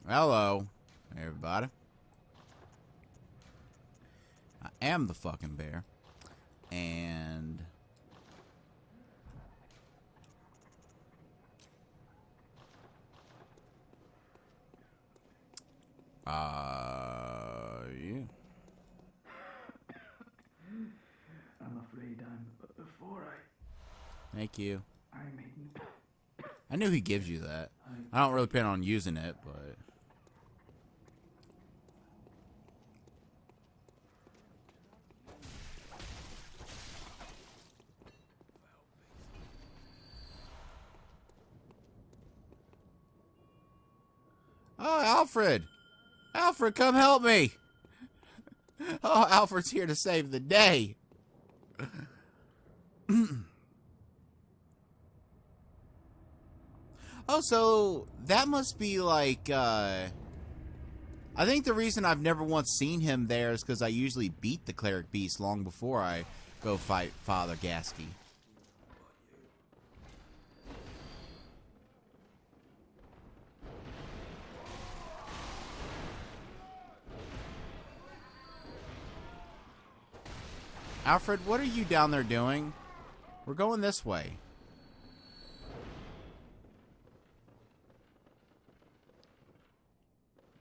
Hello, everybody. I am the fucking bear. And... yeah. I'm afraid but before Thank you. I made... I knew he gives you that. I don't really plan on using it, but... Oh, Alfred! Alfred, come help me! Oh, Alfred's here to save the day. Oh, so that must be like, I think the reason I've never once seen him there is because I usually beat the cleric beast long before I go fight Father Gasky. Alfred, what are you down there doing? We're going this way.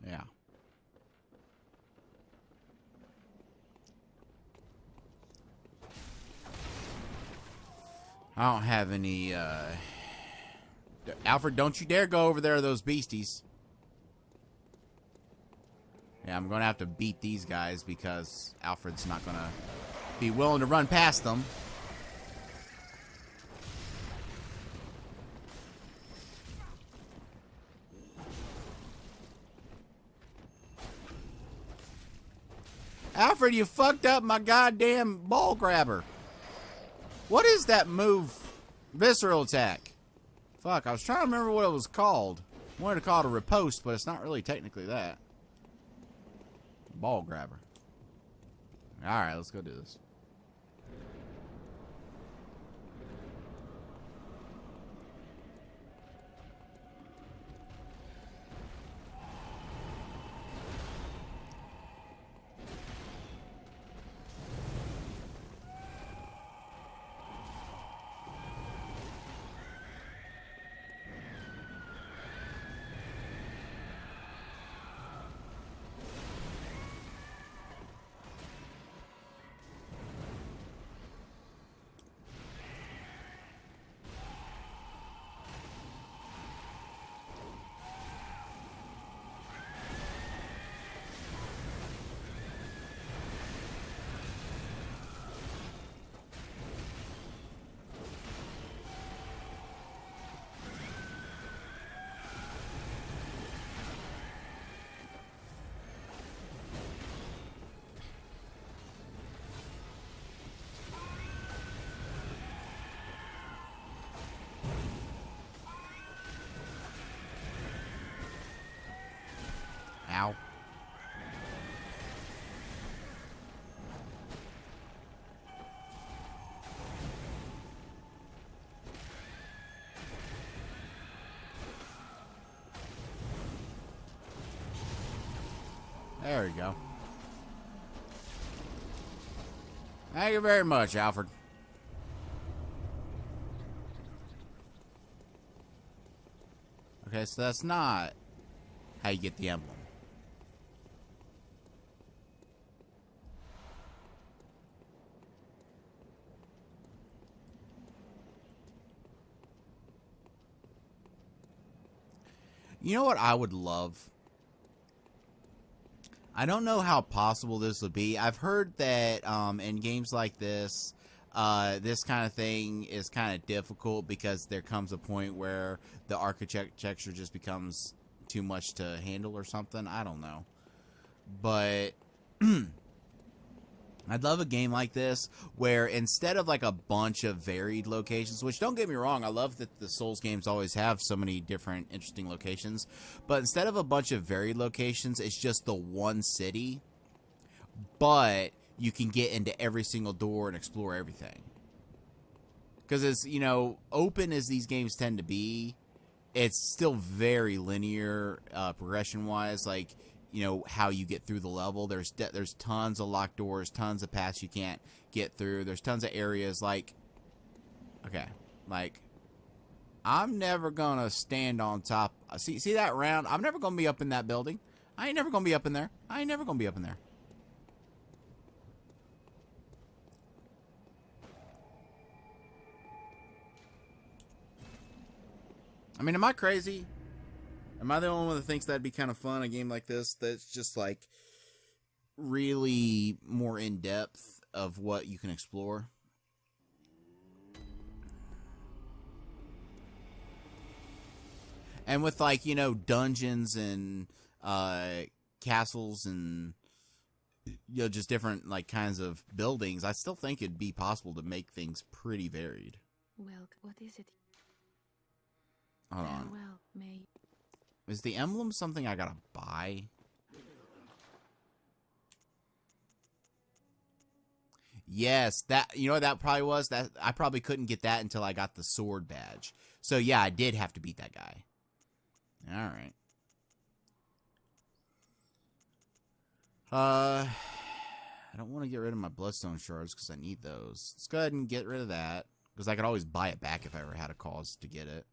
Yeah. I don't have any, Alfred, don't you dare go over there, those beasties. Yeah, I'm gonna have to beat these guys because Alfred's not gonna be willing to run past them. Alfred, you fucked up my goddamn ball grabber. What is that move? Visceral attack. Fuck, I was trying to remember what it was called. I wanted to call it a riposte, but it's not really technically that. Ball grabber. Alright, let's go do this. Ow. There we go. Thank you very much, Alfred. Okay, so that's not how you get the emblem. You know what I would love? I don't know how possible this would be. I've heard that in games like this, this kind of thing is kind of difficult because there comes a point where the architecture just becomes too much to handle or something. I don't know. But I'd love a game like this where instead of like a bunch of varied locations, which don't get me wrong, I love that the Souls games always have so many different interesting locations, but instead of a bunch of varied locations, it's just the one city, but you can get into every single door and explore everything. Because as, you know, open as these games tend to be, it's still very linear progression wise, like, you know, how you get through the level. There's tons of locked doors, tons of paths you can't get through. There's tons of areas like, okay, like, I'm never gonna stand on top. See that round? I'm never gonna be up in that building. I ain't never gonna be up in there. I ain't never gonna be up in there. I mean, am I crazy? Am I the only one that thinks that'd be kind of fun, a game like this that's just like really more in depth of what you can explore? And with, like, you know, dungeons and castles and, you know, just different like kinds of buildings, I still think it'd be possible to make things pretty varied. Well, what is it? Hold on. Well, may Is the emblem something I gotta buy? Yes, that, you know what that probably was? That I probably couldn't get that until I got the sword badge. So yeah, I did have to beat that guy. Alright. I don't want to get rid of my bloodstone shards because I need those. Let's go ahead and get rid of that, because I could always buy it back if I ever had a cause to get it.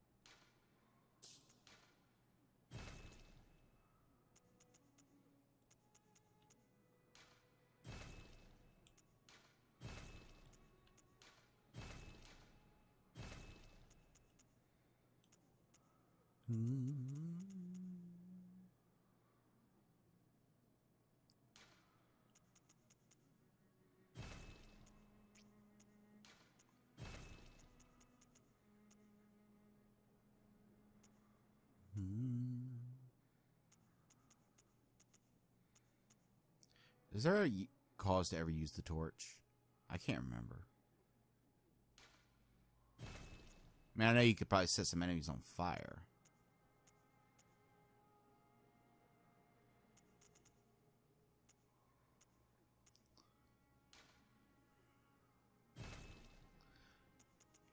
Is there a cause to ever use the torch? I can't remember. I mean, I know you could probably set some enemies on fire.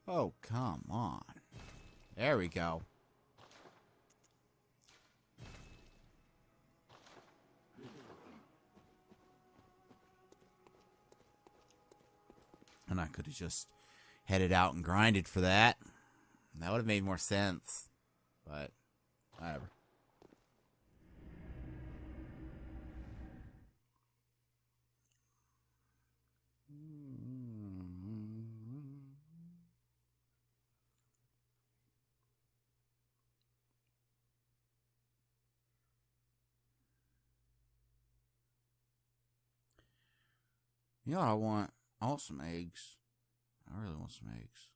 Oh, come on. There we go. And I could have just headed out and grinded for that. That would have made more sense. But, whatever. You know what I want? I want some eggs. I really want some eggs.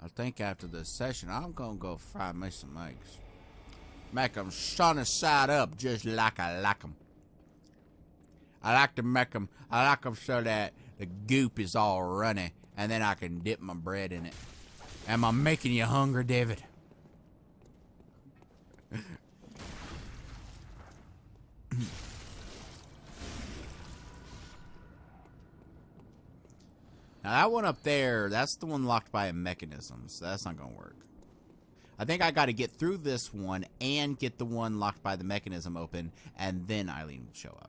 I think after this session, I'm gonna go fry me some eggs. Make them sunny side up just like I like them. I like to make them, I like them so that the goop is all runny, and then I can dip my bread in it. Am I making you hungry, David? Now that one up there, that's the one locked by a mechanism, so that's not gonna work. I think I gotta get through this one and get the one locked by the mechanism open, and then Eileen will show up.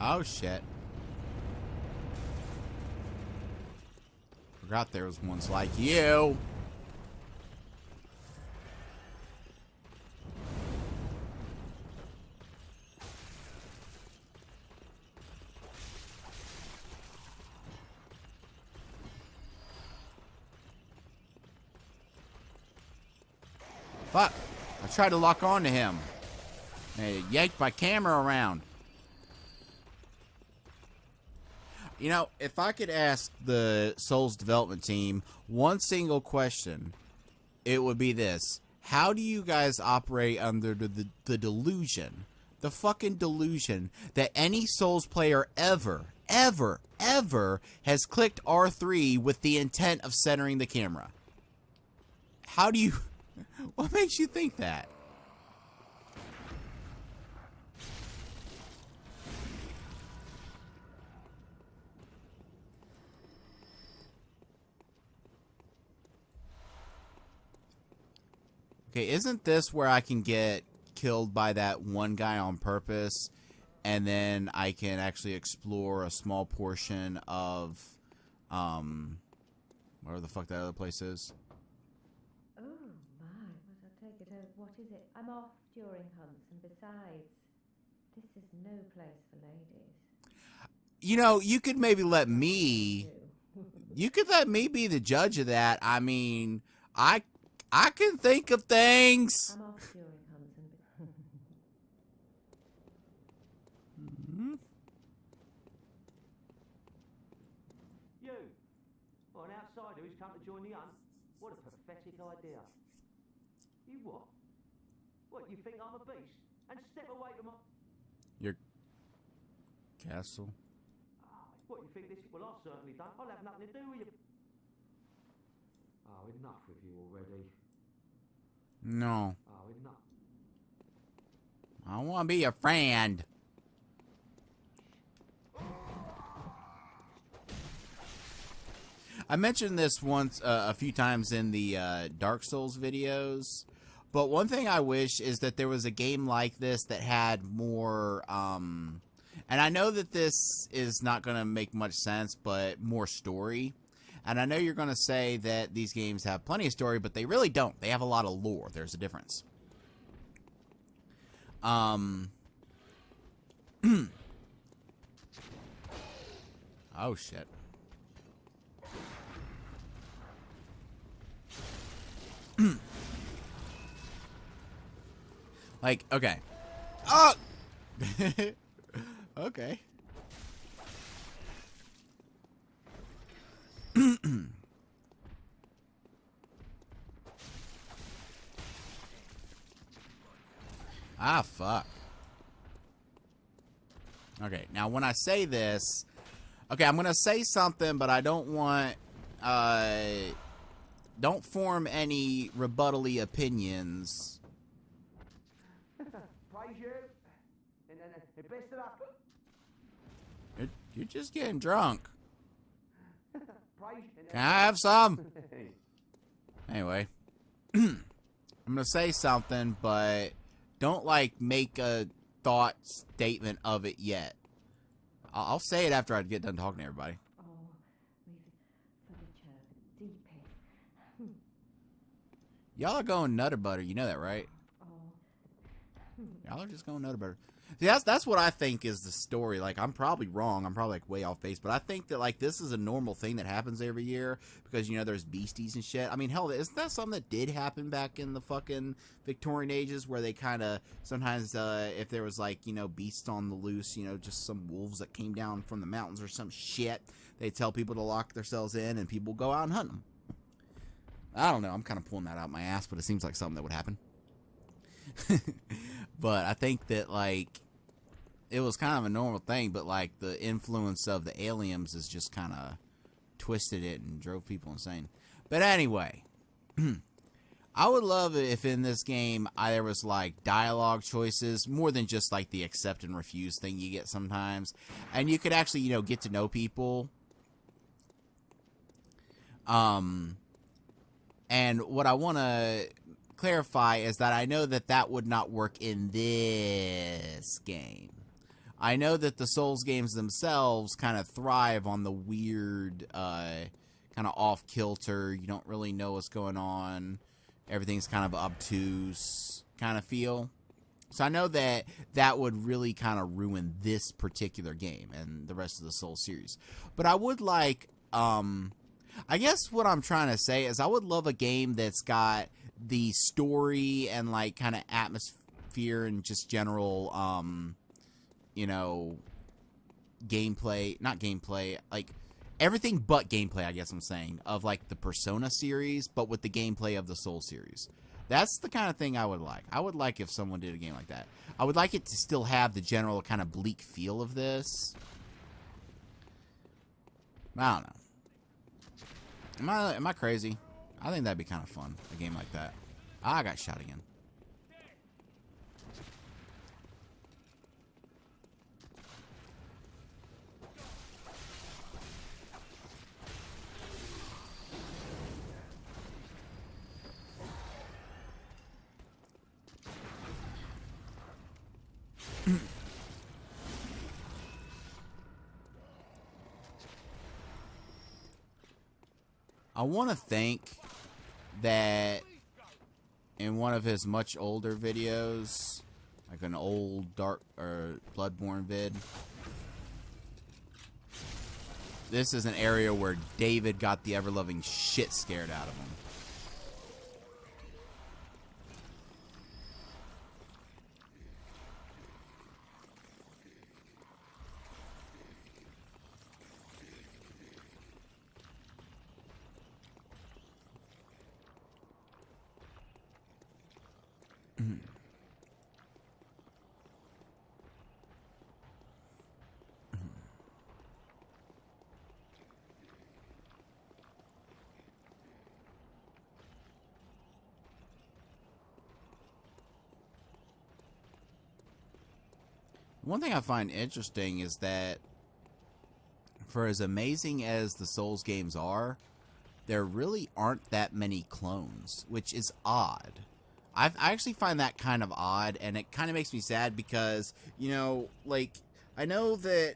Oh, shit. Forgot there was ones like you. Fuck. I tried to lock on to him. They yanked my camera around. You know, if I could ask the Souls development team one single question, it would be this. How do you guys operate under the delusion, the fucking delusion, that any Souls player ever has clicked R3 with the intent of centering the camera? How do you... What makes you think that? Okay, isn't this where I can get killed by that one guy on purpose, and then I can actually explore a small portion of, whatever the fuck that other place is? Oh my, but I take it out. What is it? I'm off during hunts, and besides, this is no place for ladies. You know, you could maybe let me... You could let me be the judge of that. I mean, I can think of things. I'm off during hunts, and You, or an outsider who's come to join the hunt? What a pathetic idea. You what? What, you think I'm a beast? And step away from my... Your castle. What, you think this... Well, I certainly don't. I'll have nothing to do with you. Oh, enough with you already. No. Oh, enough. I want to be your friend. I mentioned this once, a few times in the Dark Souls videos, but one thing I wish is that there was a game like this that had more, and I know that this is not going to make much sense, but more story. And I know you're going to say that these games have plenty of story, but they really don't. They have a lot of lore. There's a difference. Oh, shit. Like, okay. Oh! Okay. Ah, fuck. Okay, now when I say this... Okay, I'm gonna say something, but I don't want... don't form any rebuttally opinions. Praise you. And best of luck. You're just getting drunk. Praise... Can I have some? Anyway. I'm gonna say something, but don't, like, make a thought statement of it yet. I'll say it after I get done talking to everybody. oh, we've furniture, deepest. Y'all are going Nutter Butter. You know that, right? Oh, Y'all are just going Nutter Butter. See, that's what I think is the story. Like, I'm probably wrong. I'm probably, like, way off base. But I think that, like, this is a normal thing that happens every year. Because, you know, there's beasties and shit. I mean, hell, isn't that something that did happen back in the fucking Victorian ages? Where they kind of, sometimes, if there was, like, you know, beasts on the loose, you know, just some wolves that came down from the mountains or some shit. They tell people to lock themselves in and people go out and hunt them. I don't know. I'm kind of pulling that out my ass, but it seems like something that would happen. But I think that, like, it was kind of a normal thing, but, like, the influence of the aliens has just kind of twisted it and drove people insane. But anyway, I would love it if in this game there was, like, dialogue choices, more than just, like, the accept and refuse thing you get sometimes. And you could actually, you know, get to know people. And what I want to clarify is that I know that that would not work in this game. I know that the Souls games themselves kind of thrive on the weird, kind of off-kilter, you don't really know what's going on, everything's kind of obtuse kind of feel. So I know that that would really kind of ruin this particular game and the rest of the Souls series. But I would like, I guess what I'm trying to say is I would love a game that's got the story and like kind of atmosphere and just general, you know, gameplay, not gameplay, like everything but gameplay, I guess I'm saying, of like the Persona series, but with the gameplay of the Soul series. That's the kind of thing I would like. I would like if someone did a game like that. I would like it to still have the general kind of bleak feel of this. I don't know. Am I crazy? I think that'd be kind of fun, a game like that. Ah, I got shot again. I want to think that in one of his much older videos, like an old Dark or Bloodborne vid, this is an area where David got the ever-loving shit scared out of him. One thing I find interesting is that for as amazing as the Souls games are, there really aren't that many clones, which is odd. I actually find that kind of odd, and it kind of makes me sad because, you know, like, I know that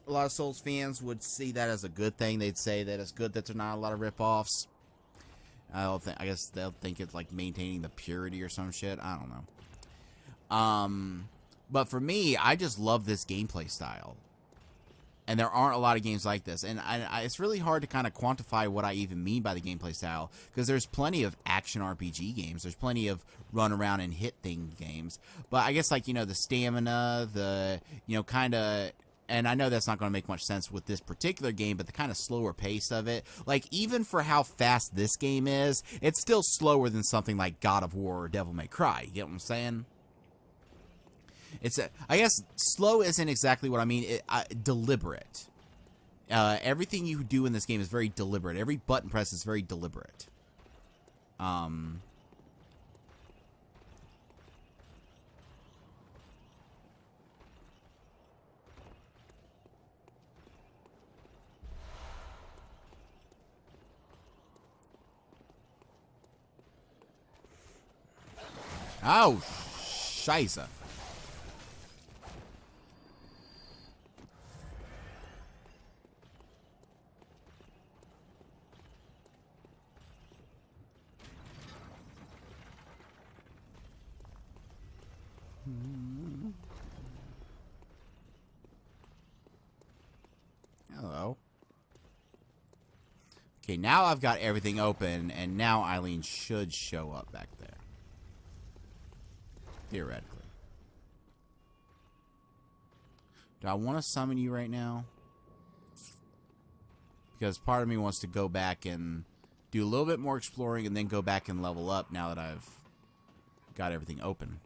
a lot of Souls fans would see that as a good thing. They'd say that it's good that there are not a lot of ripoffs. I guess they'll think it's like maintaining the purity or some shit. I don't know. But for me, I just love this gameplay style. And there aren't a lot of games like this. And it's really hard to kind of quantify what I even mean by the gameplay style. Because there's plenty of action RPG games. There's plenty of run around and hit thing games. But I guess, like, you know, the stamina, the, you know, kind of... And I know that's not going to make much sense with this particular game, but the kind of slower pace of it. Like, even for how fast this game is, it's still slower than something like God of War or Devil May Cry. You get what I'm saying? I guess slow isn't exactly what I mean. Deliberate. Everything you do in this game is very deliberate. Every button press is very deliberate. Oh, scheiße. Hello. Okay, now I've got everything open, and now Eileen should show up back there. Theoretically. Do I want to summon you right now? Because part of me wants to go back and do a little bit more exploring and then go back and level up now that I've got everything open.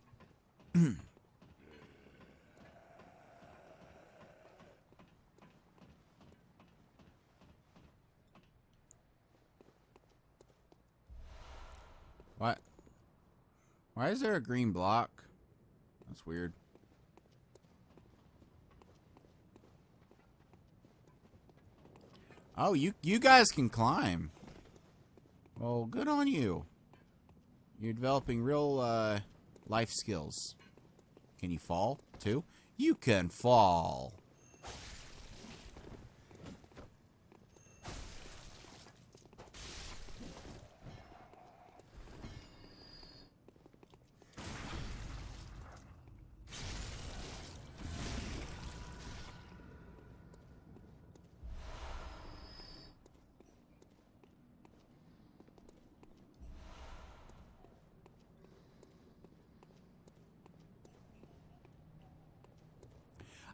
What? Why is there a green block? That's weird. Oh, you guys can climb. Well, good on you. You're developing real life skills. Can you fall too? You can fall.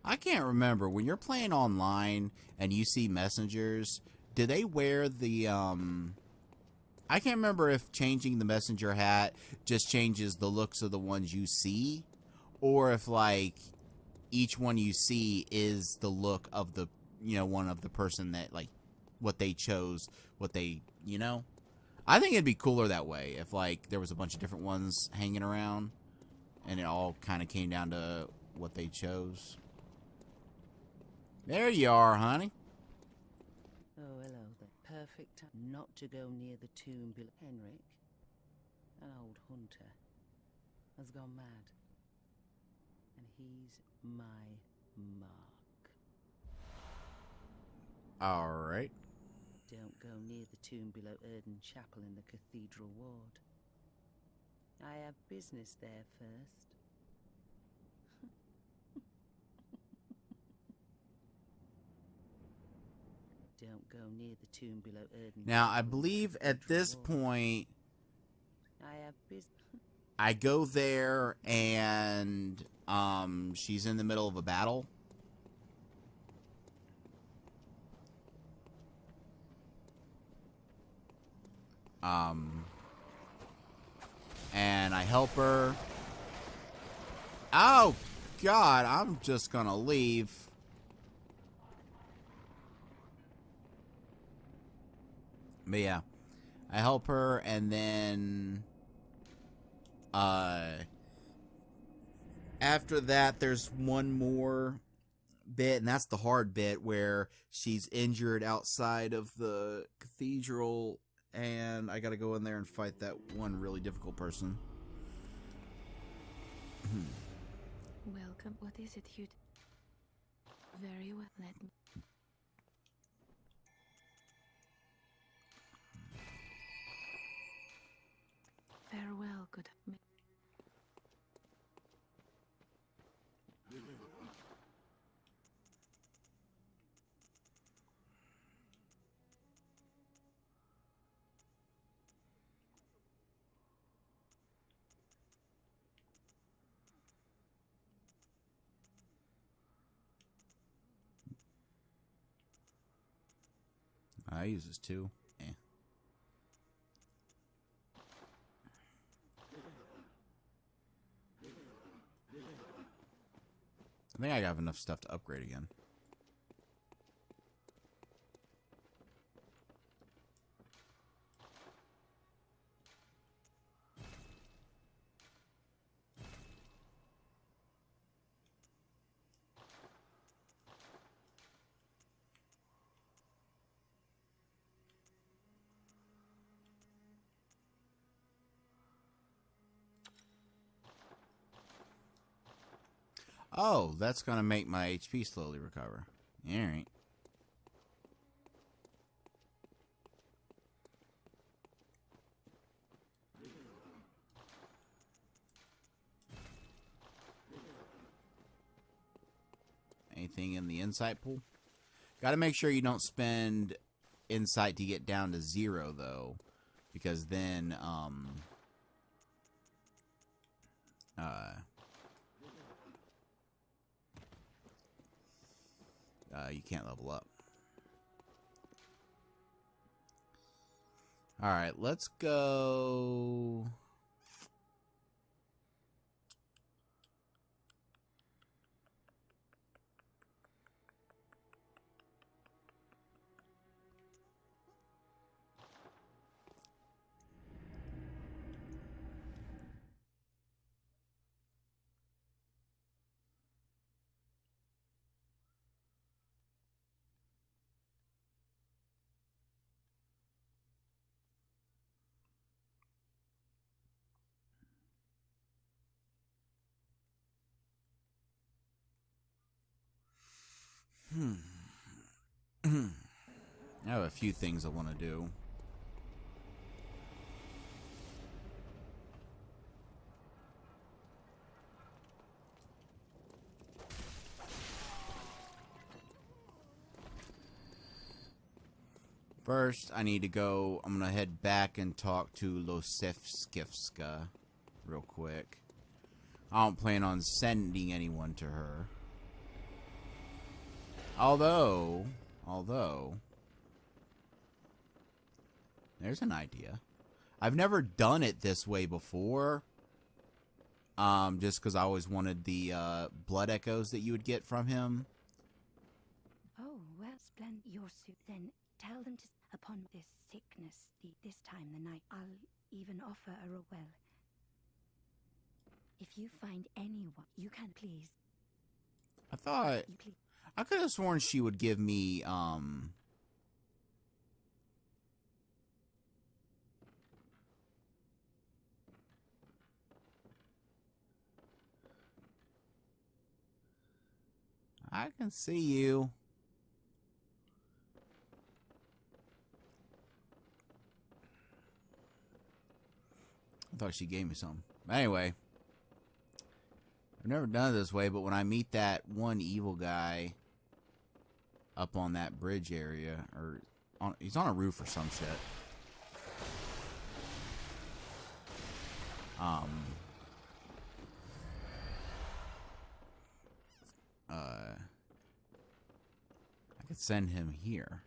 I can't remember when you're playing online and you see messengers, do they wear the I can't remember if changing the messenger hat just changes the looks of the ones you see, or if like each one you see is the look of the, you know, one of the person that, like, what they chose, what they, you know. I think it'd be cooler that way if like there was a bunch of different ones hanging around and it all kind of came down to what they chose. There you are, honey. Oh, hello there. Perfect time not to go near the tomb below. Henrik, an old hunter, has gone mad. And he's my mark. Alright. Don't go near the tomb below Erden Chapel in the Cathedral Ward. I have business there first. Don't go near the tomb below Erden. Now, I believe at this point, I have business. I go there and she's in the middle of a battle. And I help her. Oh, God, I'm just gonna leave. But yeah, I help her, and then after that, there's one more bit, and that's the hard bit where she's injured outside of the cathedral, and I gotta go in there and fight that one really difficult person. Welcome. What is it you... Very well, let me... Farewell, good... I use this too. Eh. I think I have enough stuff to upgrade again. Oh, that's gonna make my HP slowly recover. Alright. Anything in the insight pool? Gotta make sure you don't spend insight to get down to 0, though. Because then, you can't level up. Alright, let's go... I have a few things I want to do. First, I need to go. I'm going to head back and talk to Losevskivska real quick. I don't plan on sending anyone to her. Although, there's an idea. I've never done it this way before. Just because I always wanted the blood echoes that you would get from him. Oh, well, splendid. Your suit. Then tell them to, upon this sickness, this time the night, I'll even offer a well. If you find anyone, you can please. I thought I could have sworn she would give me I can see you. I thought she gave me some. Anyway, I've never done it this way, but when I meet that one evil guy up on that bridge area, or he's on a roof or some shit. I could send him here.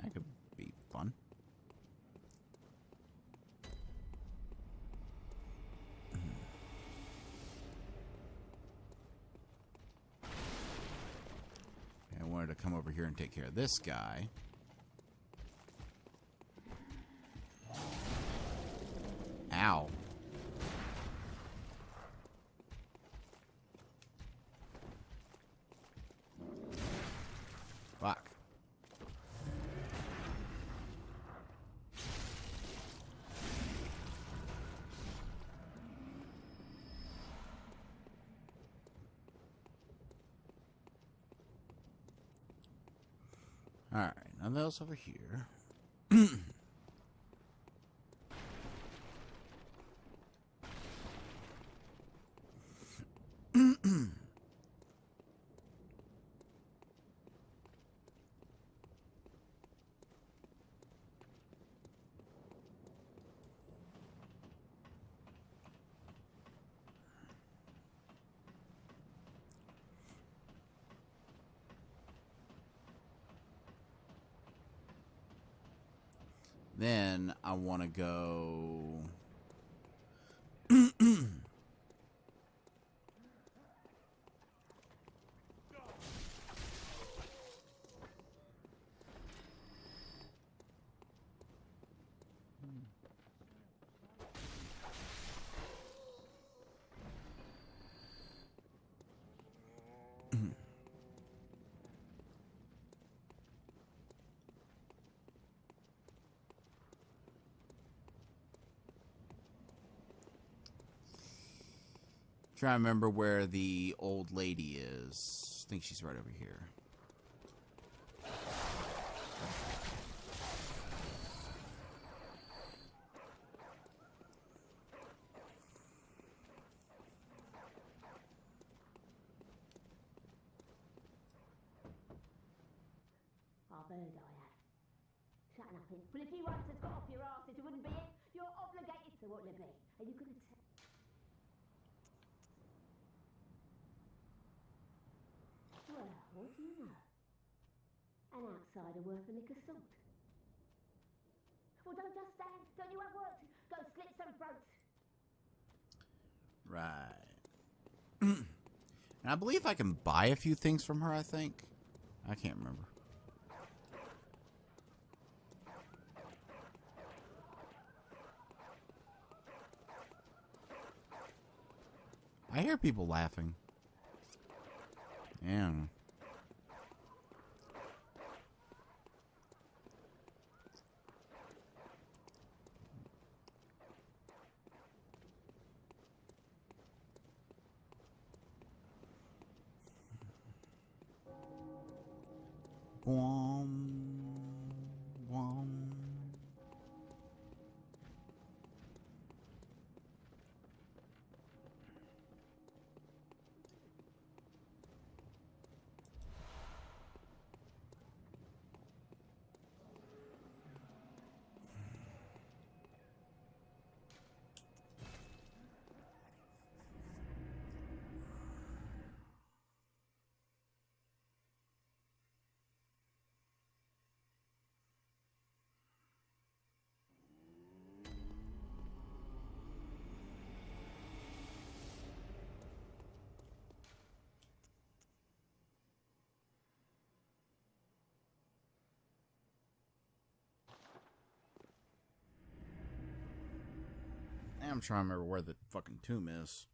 That could be fun. I wanted to come over here and take care of this guy. Ow. Fuck. Alright, nothing else over here. Then I want to go. Trying to remember where the old lady is. I think she's right over here. I've heard I have. Shutting up in. Well, if you once has got off your arse, it wouldn't be it. You're obligated to what it be. Are you going to tell? Well, what do you know? An outsider worth a lick of salt. Well, don't just stand. Don't you have work? Go slit some throats. Right. And I believe I can buy a few things from her, I think. I can't remember. I hear people laughing. Yeah. Wom, wom. I'm trying to remember where the fucking tomb is.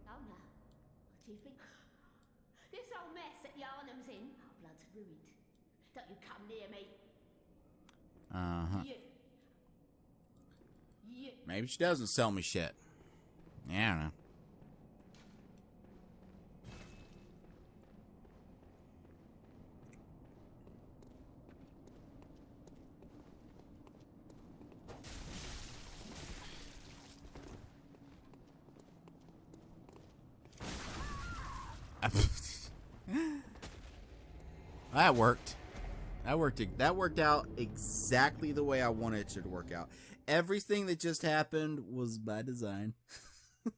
Lola, what do you think? This old mess that Yarnum's in, our blood's ruined. Don't you come near me. Uh-huh. You. Maybe she doesn't sell me shit. Yeah, I don't know. That worked. That worked out exactly the way I wanted it to work out. Everything that just happened was by design. I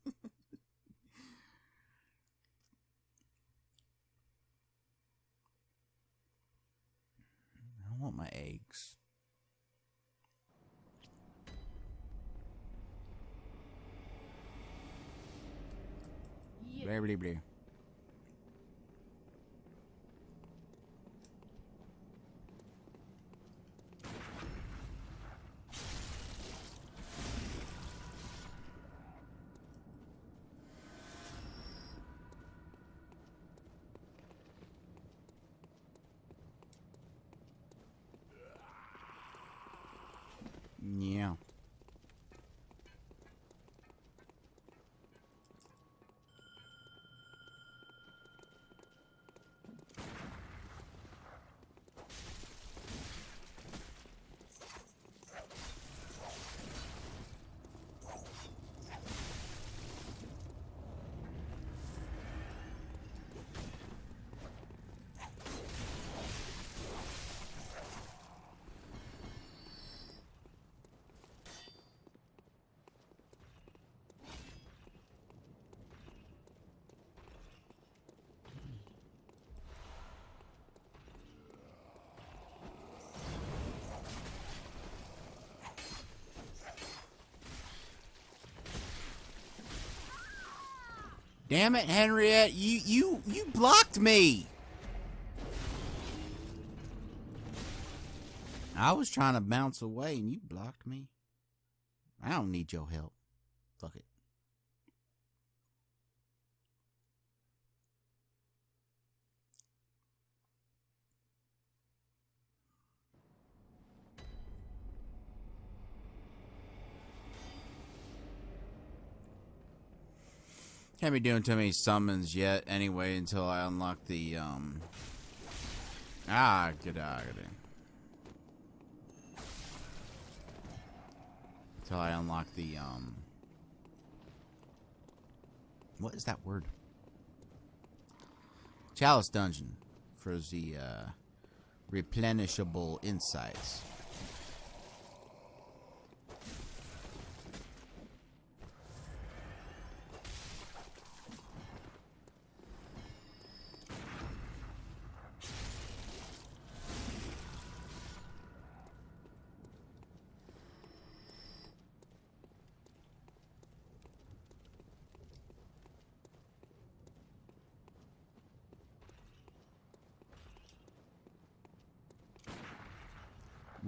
want my eggs. Blah, blah, blah. Yeah. Damn it, Henriette, you blocked me. I was trying to bounce away and you blocked me. I don't need your help. Fuck it. Can't be doing too many summons yet anyway until I unlock the get out of it. Until I unlock the what is that word? Chalice dungeon for the replenishable insights.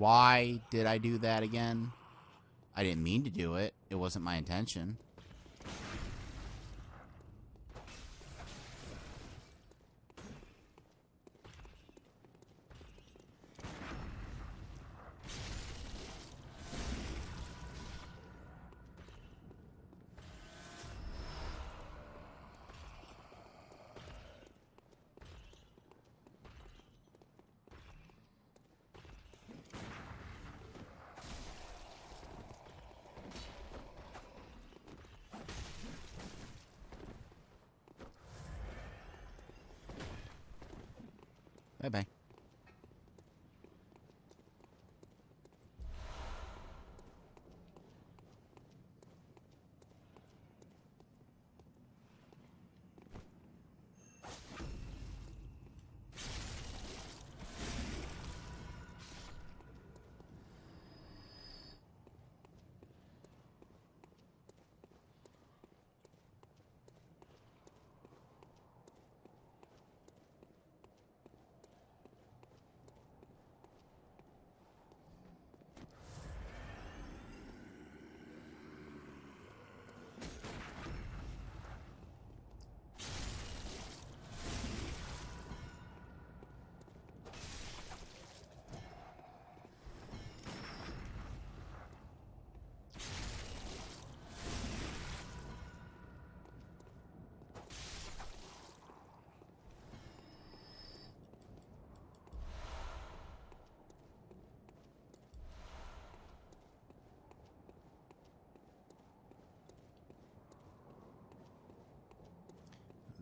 Why did I do that again? I didn't mean to do it. It wasn't my intention. Bye-bye.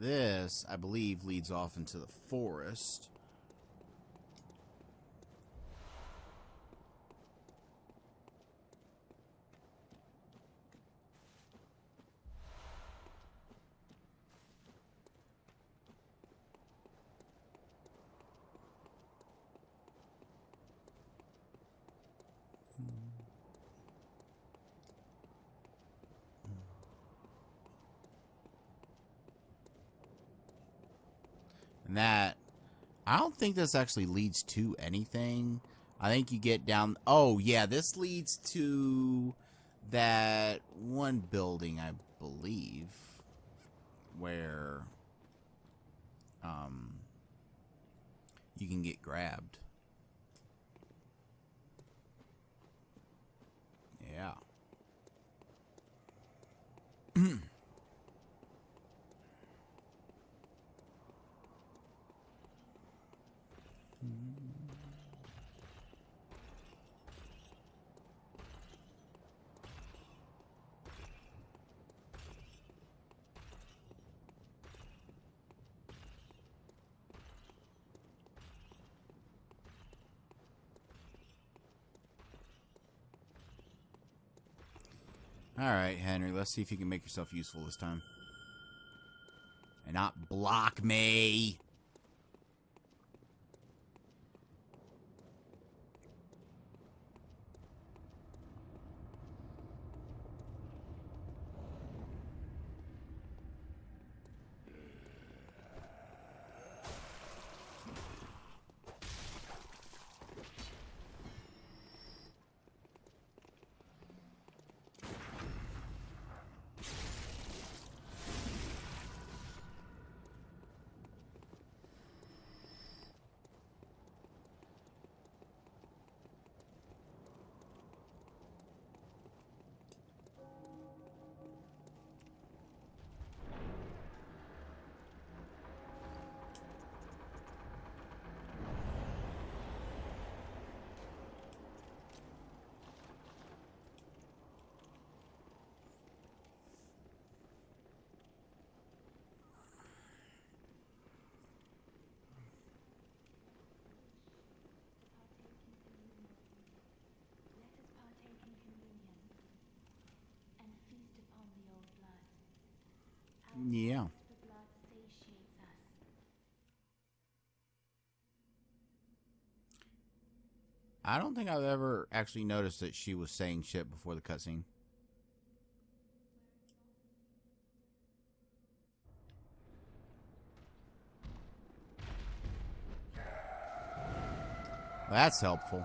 This, I believe, leads off into the forest. And that, I don't think this actually leads to anything. I think you get down. Oh, yeah, this leads to that one building, I believe, where you can get grabbed. Yeah. Alright, Henry, let's see if you can make yourself useful this time. And not block me! Let us partake in communion and feast upon the old blood. Yeah. The blood satiates us. I don't think I've ever actually noticed that she was saying shit before the cutscene. That's helpful.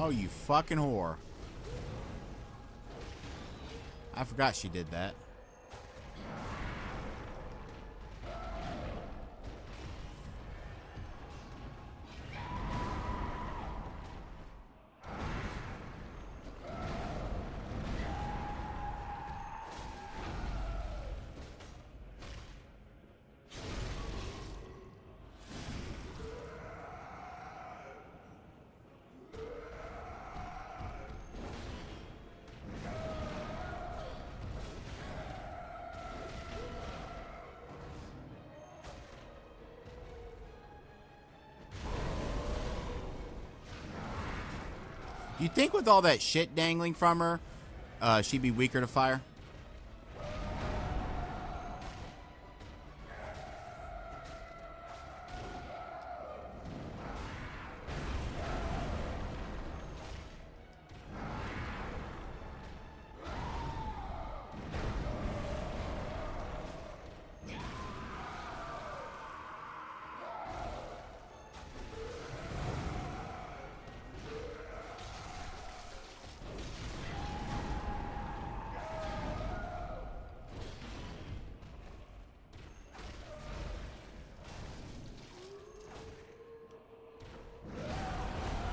Oh, you fucking whore. I forgot she did that. You think with all that shit dangling from her, she'd be weaker to fire?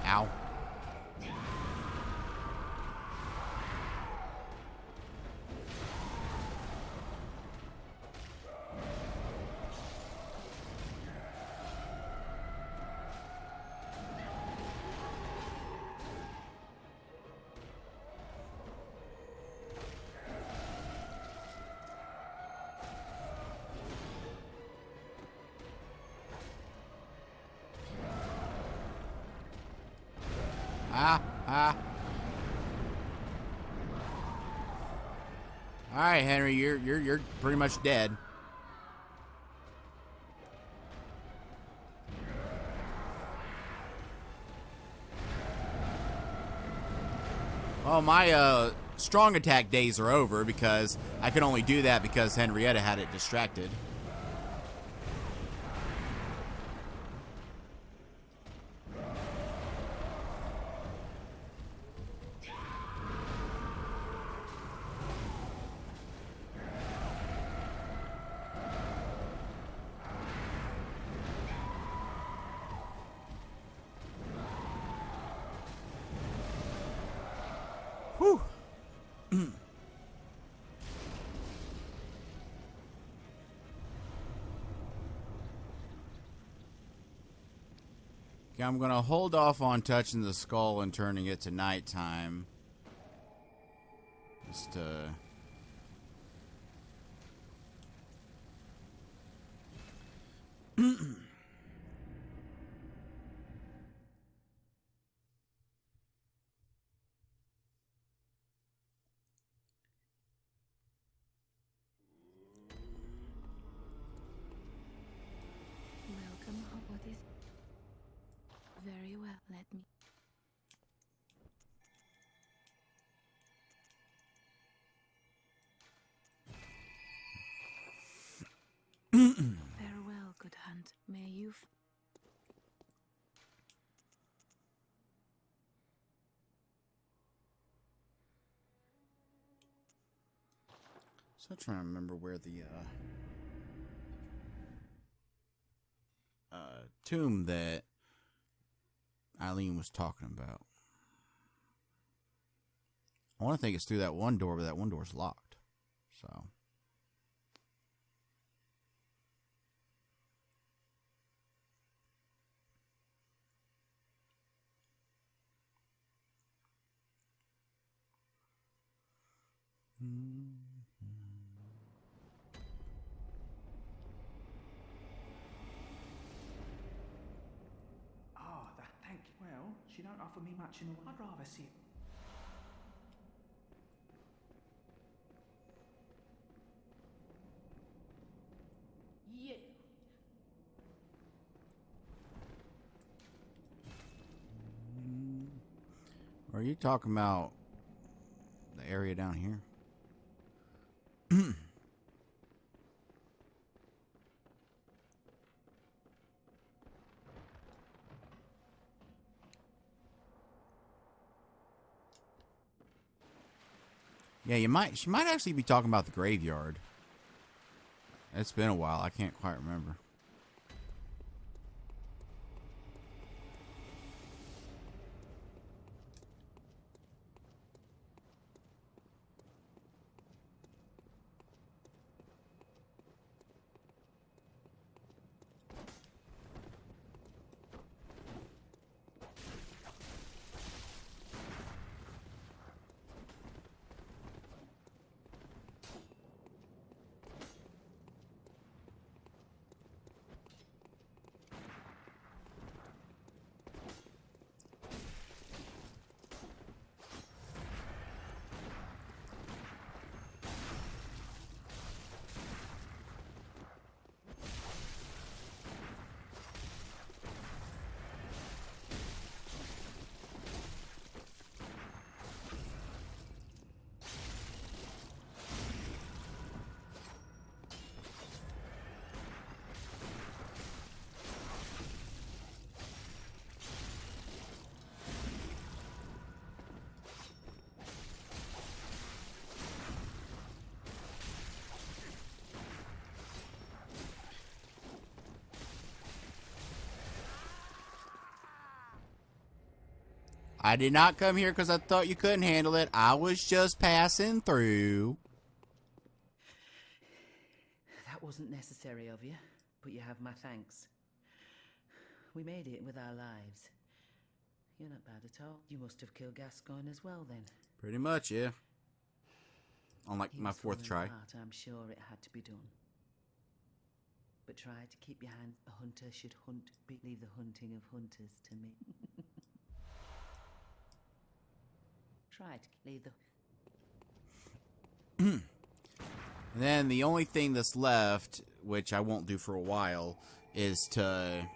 Ow. Ah. All right, Henry, you're pretty much dead. Well, my strong attack days are over because I could only do that because Henrietta had it distracted. Whew. Okay, I'm going to hold off on touching the skull and turning it to nighttime. Just, Welcome. What is? Very well. Let me. Farewell, good hunt. May you. So I'm trying to remember where the tomb that Eileen was talking about. I want to think it's through that one door, but that one door's locked. So. Ah, thank you. Well, she don't offer me much in the way. I'd rather see it. You. Are you talking about the area down here? Yeah, she might actually be talking about the graveyard. It's been a while. I can't quite remember. I did not come here because I thought you couldn't handle it. I was just passing through. That wasn't necessary of you, but you have my thanks. We made it with our lives. You're not bad at all. You must have killed Gascoigne as well, then. Pretty much, yeah. On like He my was fourth falling try. apart, I'm sure it had to be done. But try to keep your hand. A hunter should leave the hunting of hunters to me. Try to leave the... And then the only thing that's left, which I won't do for a while, is to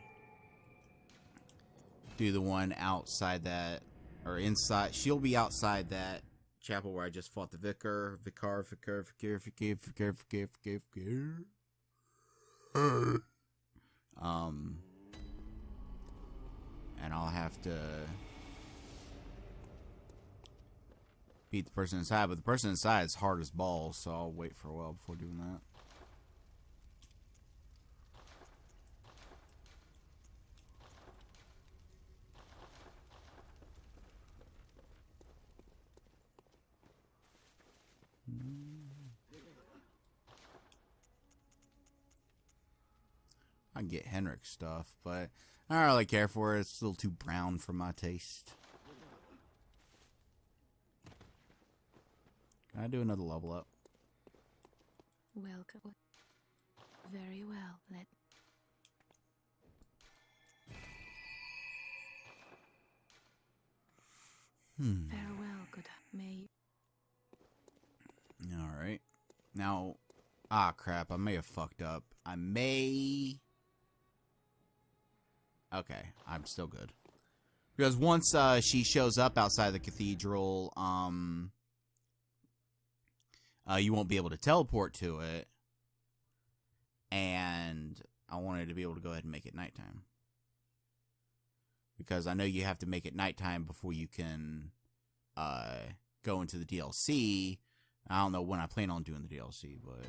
do the one outside that, or inside. She'll be outside that chapel where I just fought the vicar. And I'll have to beat the person inside, but the person inside is hard as balls, so I'll wait for a while before doing that. I can get Henrik's stuff, but I don't really care for it. It's a little too brown for my taste. Can I do another level up? Welcome. Very well. Farewell, good. May. Alright. Now, crap. I may have fucked up. Okay, I'm still good. Because once she shows up outside the cathedral, you won't be able to teleport to it. And I wanted to be able to go ahead and make it nighttime. Because I know you have to make it nighttime before you can go into the DLC. I don't know when I plan on doing the DLC, but...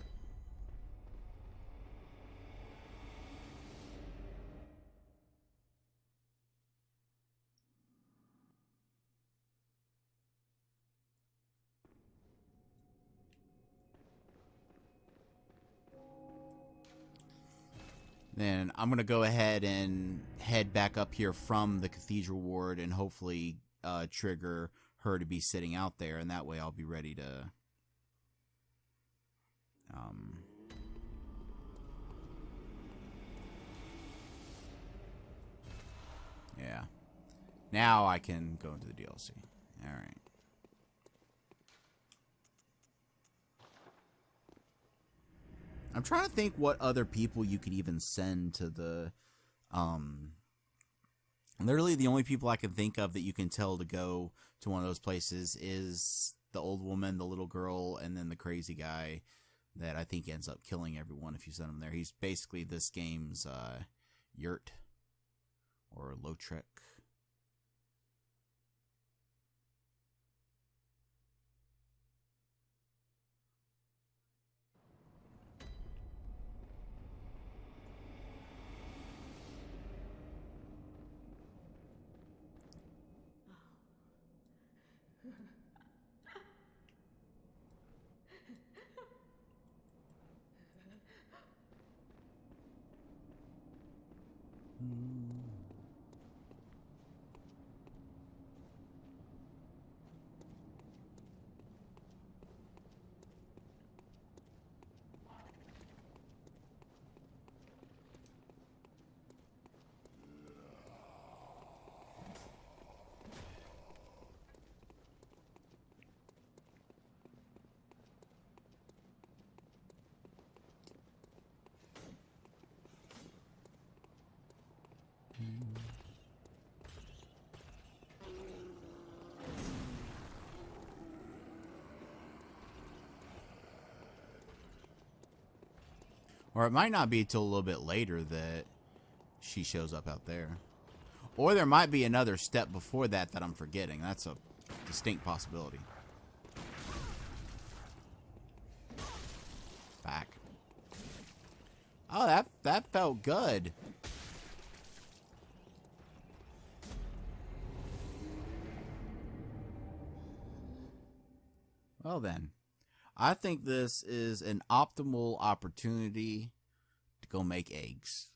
Then I'm going to go ahead and head back up here from the Cathedral Ward and hopefully trigger her to be sitting out there, and that way I'll be ready to... Yeah. Now I can go into the DLC. Alright. I'm trying to think what other people you could even send to the, literally the only people I can think of that you can tell to go to one of those places is the old woman, the little girl, and then the crazy guy that I think ends up killing everyone if you send him there. He's basically this game's, Yurt. Or Lautrec. Or it might not be till a little bit later that she shows up out there. Or there might be another step before that that I'm forgetting. That's a distinct possibility. Back. Oh, that felt good. Well then, I think this is an optimal opportunity to go make eggs.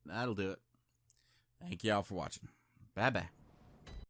That'll do it. Thank y'all for watching. Bye-bye.